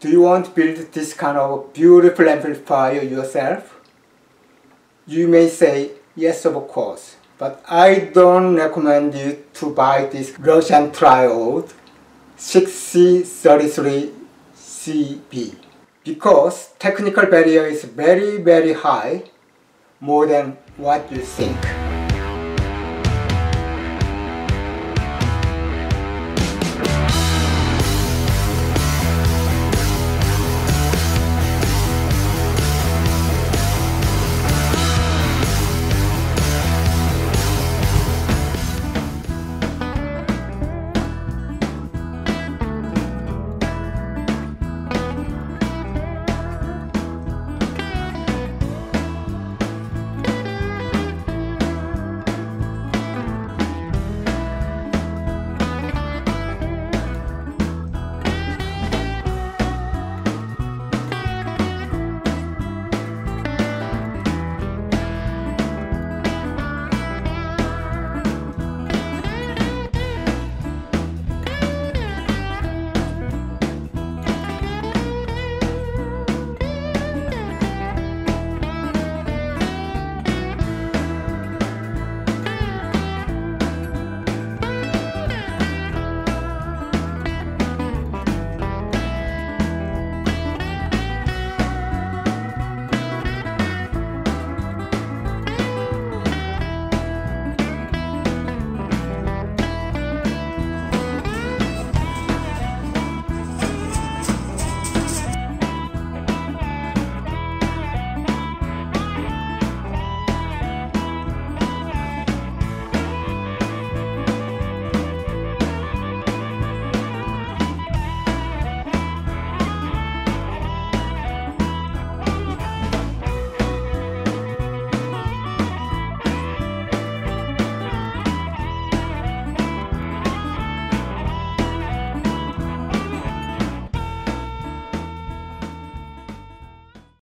Do you want to build this kind of beautiful amplifier yourself? You may say, yes, of course, but I don't recommend you to buy this Russian Triode 6C33C-B because technical barrier is very high, more than what you think.